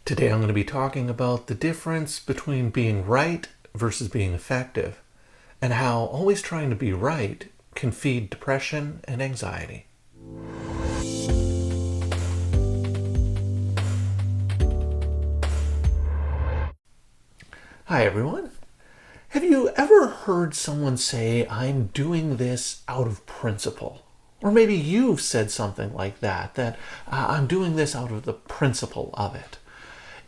Today I'm going to be talking about the difference between being right versus being effective, and how always trying to be right can feed depression and anxiety. Hi everyone. Have you ever heard someone say, "I'm doing this out of principle"? Or maybe you've said something like that, I'm doing this out of the principle of it.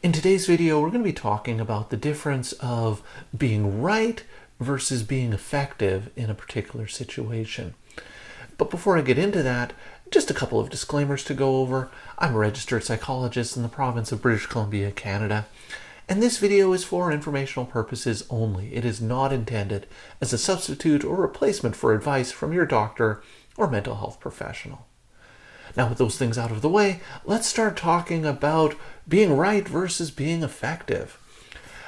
In today's video, we're going to be talking about the difference of being right versus being effective in a particular situation. But before I get into that, just a couple of disclaimers to go over. I'm a registered psychologist in the province of British Columbia, Canada, and this video is for informational purposes only. It is not intended as a substitute or replacement for advice from your doctor or mental health professional. Now, with those things out of the way, let's start talking about being right versus being effective.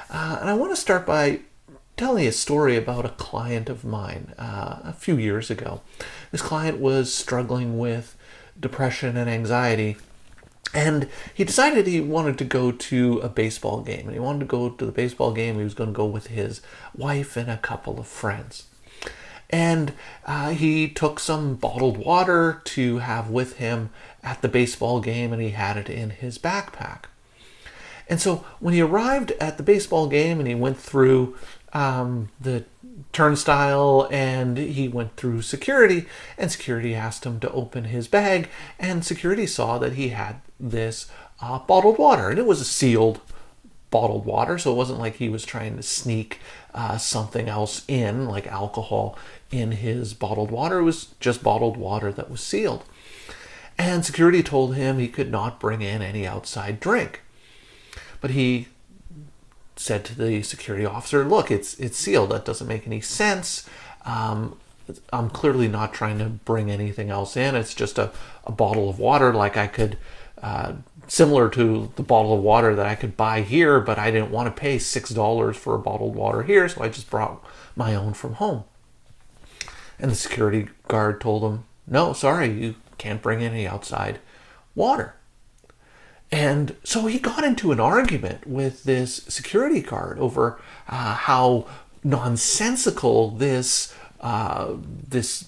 And I want to start by telling you a story about a client of mine a few years ago. This client was struggling with depression and anxiety, and he decided he wanted to go to a baseball game. And he wanted to go to the baseball game. He was going to go with his wife and a couple of friends. And he took some bottled water to have with him at the baseball game, and he had it in his backpack. And so when he arrived at the baseball game and he went through the turnstile and he went through security, and security asked him to open his bag, and security saw that he had this bottled water, and it was a sealed bottled water, so it wasn't like he was trying to sneak something else in, like alcohol, in his bottled water. It was just bottled water that was sealed. And security told him he could not bring in any outside drink. But he said to the security officer, "Look, it's sealed. That doesn't make any sense. I'm clearly not trying to bring anything else in. It's just a bottle of water, like I could similar to the bottle of water that I could buy here, but I didn't want to pay $6 for a bottled water here, so I just brought my own from home." And the security guard told him, "No, sorry, you can't bring any outside water." And so he got into an argument with this security guard over how nonsensical this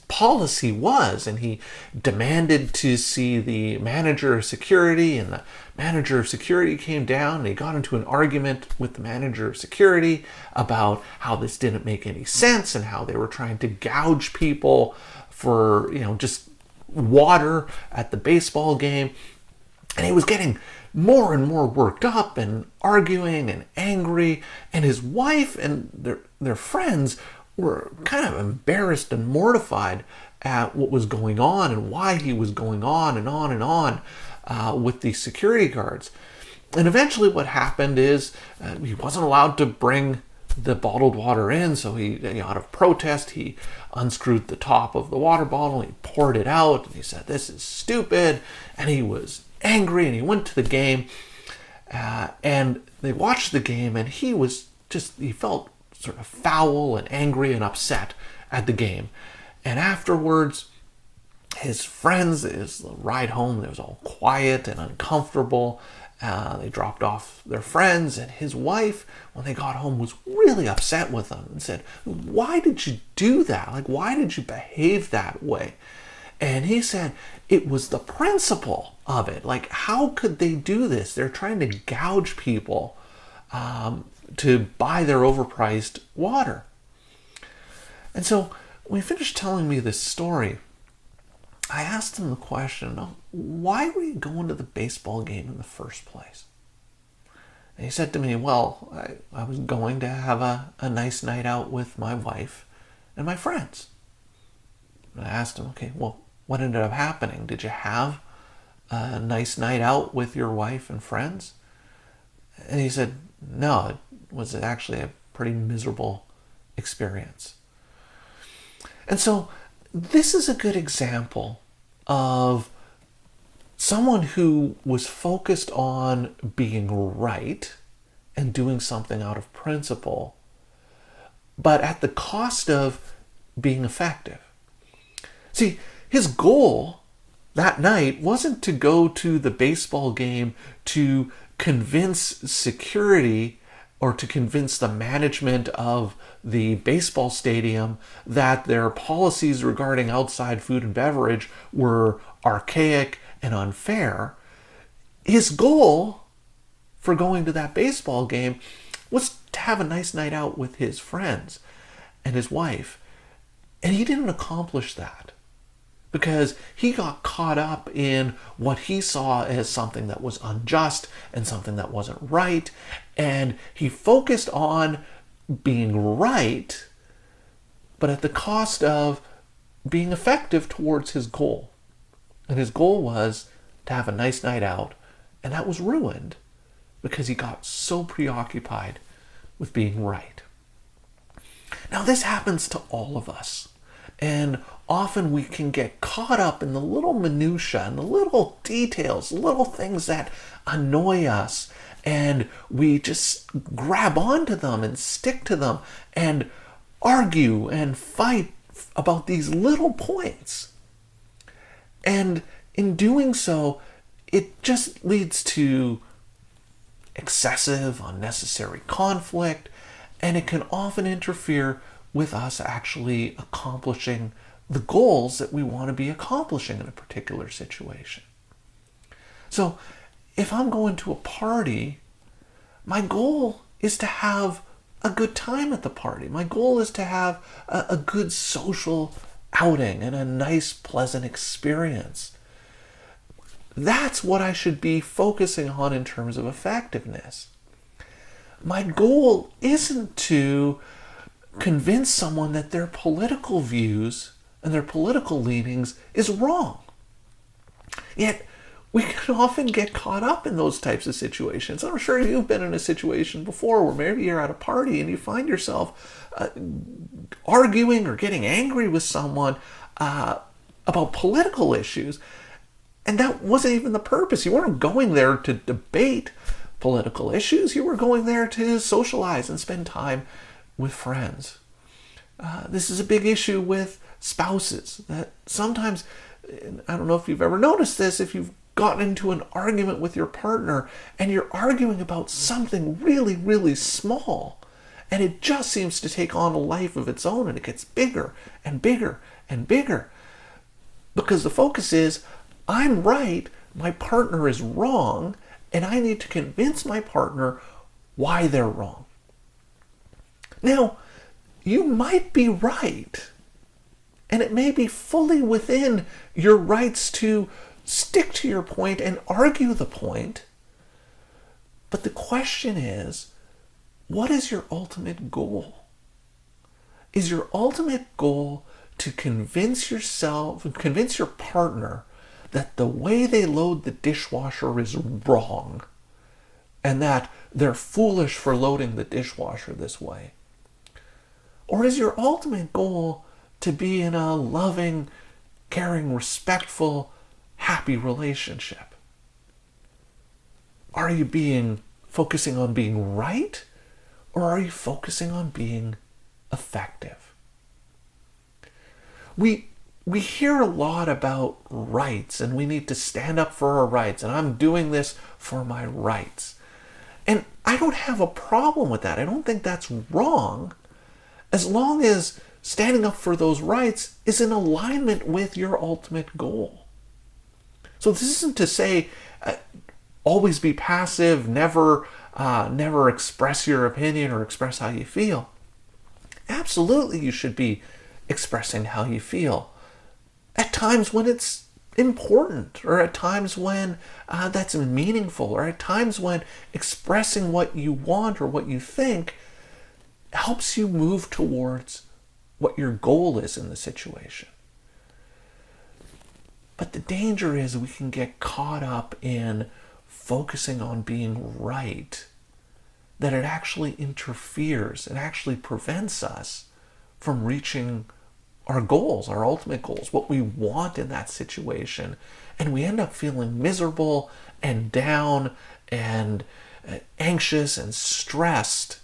policy was, and he demanded to see the manager of security, and the manager of security came down, and he got into an argument with the manager of security about how this didn't make any sense and how they were trying to gouge people for, just water at the baseball game. And he was getting more and more worked up and arguing and angry, and his wife and their friends were kind of embarrassed and mortified at what was going on and why he was going on and on and on with these security guards. And eventually what happened is he wasn't allowed to bring the bottled water in, so he, out of protest, he unscrewed the top of the water bottle, he poured it out, and he said, "This is stupid," and he was angry, and he went to the game, and they watched the game, and he felt sort of foul and angry and upset at the game. And afterwards, his friends, his ride home, it was all quiet and uncomfortable. They dropped off their friends, and his wife, when they got home, was really upset with him and said, "Why did you do that? Like, why did you behave that way?" And he said it was the principle of it. Like, how could they do this? They're trying to gouge people to buy their overpriced water. And so when he finished telling me this story, I asked him the question, "Why were you going to the baseball game in the first place?" And he said to me, "Well, I was going to have a nice night out with my wife and my friends." And I asked him, "Okay, well, what ended up happening? Did you have a nice night out with your wife and friends?" And he said, "No, it was actually a pretty miserable experience." And so this is a good example of someone who was focused on being right and doing something out of principle, but at the cost of being effective. See, his goal that night wasn't to go to the baseball game to convince security or to convince the management of the baseball stadium that their policies regarding outside food and beverage were archaic and unfair. His goal for going to that baseball game was to have a nice night out with his friends and his wife. And he didn't accomplish that because he got caught up in what he saw as something that was unjust and something that wasn't right. And he focused on being right, but at the cost of being effective towards his goal. And his goal was to have a nice night out. And that was ruined because he got so preoccupied with being right. Now, this happens to all of us. And often we can get caught up in the little minutiae and the little details, little things that annoy us. And we just grab onto them and stick to them and argue and fight about these little points. And in doing so, it just leads to excessive, unnecessary conflict, and it can often interfere with us actually accomplishing the goals that we want to be accomplishing in a particular situation. So, if I'm going to a party, my goal is to have a good time at the party. My goal is to have a good social outing and a nice, pleasant experience. That's what I should be focusing on in terms of effectiveness. My goal isn't to convince someone that their political views and their political leanings is wrong. Yet, we can often get caught up in those types of situations. I'm sure you've been in a situation before where maybe you're at a party and you find yourself arguing or getting angry with someone about political issues. And that wasn't even the purpose. You weren't going there to debate political issues. You were going there to socialize and spend time with friends. This is a big issue with spouses. That sometimes, I don't know if you've ever noticed this, if you've gotten into an argument with your partner and you're arguing about something really, really small, and it just seems to take on a life of its own, and it gets bigger and bigger and bigger. Because the focus is, I'm right, my partner is wrong, and I need to convince my partner why they're wrong. Now, you might be right, and it may be fully within your rights to stick to your point and argue the point. But the question is, what is your ultimate goal? Is your ultimate goal to convince your partner that the way they load the dishwasher is wrong and that they're foolish for loading the dishwasher this way? Or is your ultimate goal to be in a loving, caring, respectful, happy relationship? Are you focusing on being right, or are you focusing on being effective? We hear a lot about rights, and we need to stand up for our rights, and I'm doing this for my rights. And I don't have a problem with that. I don't think that's wrong, as long as standing up for those rights is in alignment with your ultimate goal. So this isn't to say always be passive, never express your opinion or express how you feel. Absolutely, you should be expressing how you feel at times when it's important, or at times when that's meaningful, or at times when expressing what you want or what you think helps you move towards what your goal is in the situation. But the danger is we can get caught up in focusing on being right, that it actually interferes, it actually prevents us from reaching our goals, our ultimate goals, what we want in that situation. And we end up feeling miserable and down and anxious and stressed,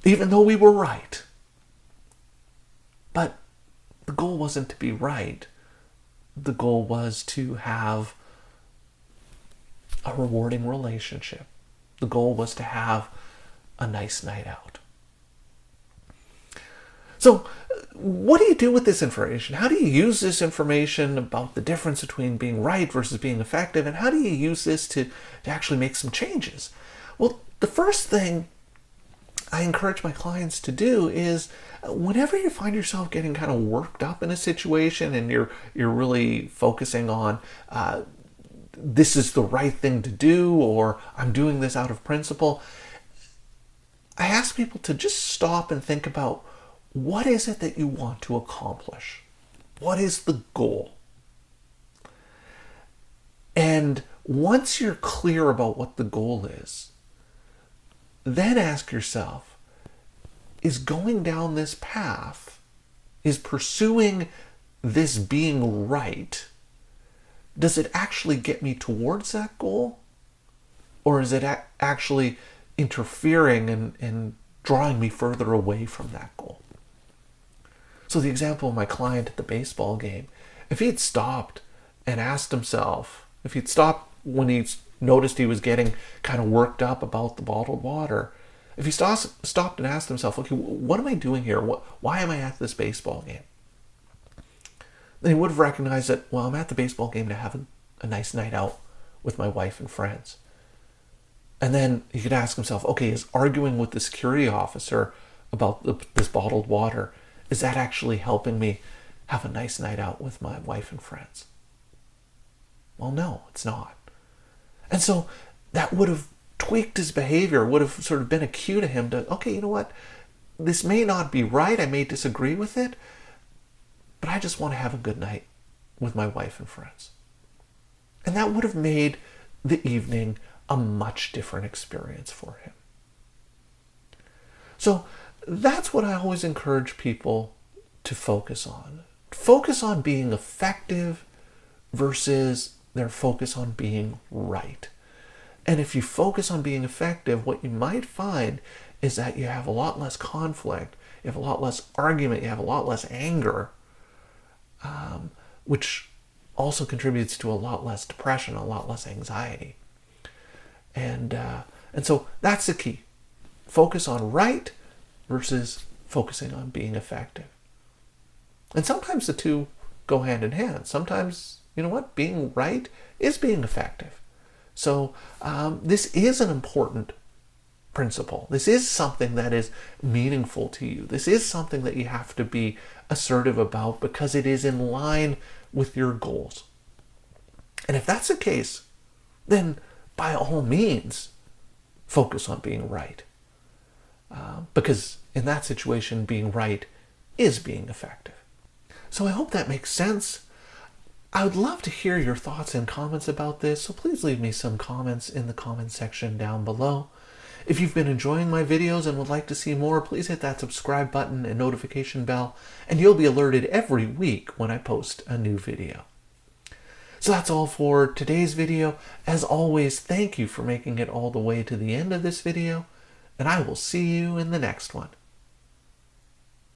even though we were right. But the goal wasn't to be right. The goal was to have a rewarding relationship. The goal was to have a nice night out. So what do you do with this information? How do you use this information about the difference between being right versus being effective? And how do you use this to actually make some changes? Well, the first thing I encourage my clients to do is whenever you find yourself getting kind of worked up in a situation and you're really focusing on this is the right thing to do, or I'm doing this out of principle, I ask people to just stop and think about, what is it that you want to accomplish? What is the goal? And once you're clear about what the goal is, then ask yourself, is going down this path, is pursuing this being right, does it actually get me towards that goal? Or is it actually interfering and drawing me further away from that goal? So the example of my client at the baseball game, if he had stopped and asked himself, if he'd stopped when he noticed he was getting kind of worked up about the bottled water, if he stopped and asked himself, okay, what am I doing here? Why am I at this baseball game? Then he would have recognized that, well, I'm at the baseball game to have a nice night out with my wife and friends. And then he could ask himself, okay, is arguing with the security officer about this bottled water, is that actually helping me have a nice night out with my wife and friends? Well, no, it's not. And so that would have tweaked his behavior, would have sort of been a cue to him to, okay, you know what? This may not be right. I may disagree with it, but I just want to have a good night with my wife and friends. And that would have made the evening a much different experience for him. So that's what I always encourage people to focus on. Focus on being effective versus their focus on being right. And if you focus on being effective, what you might find is that you have a lot less conflict, you have a lot less argument, you have a lot less anger, which also contributes to a lot less depression, a lot less anxiety. And so that's the key. Focus on right versus focusing on being effective. And sometimes the two go hand in hand. Sometimes, you know what, being right is being effective. So this is an important principle. This is something that is meaningful to you. This is something that you have to be assertive about because it is in line with your goals. And if that's the case, then by all means, focus on being right. Because in that situation, being right is being effective. So I hope that makes sense. I would love to hear your thoughts and comments about this, so please leave me some comments in the comment section down below. If you've been enjoying my videos and would like to see more, please hit that subscribe button and notification bell, and you'll be alerted every week when I post a new video. So that's all for today's video. As always, thank you for making it all the way to the end of this video, and I will see you in the next one.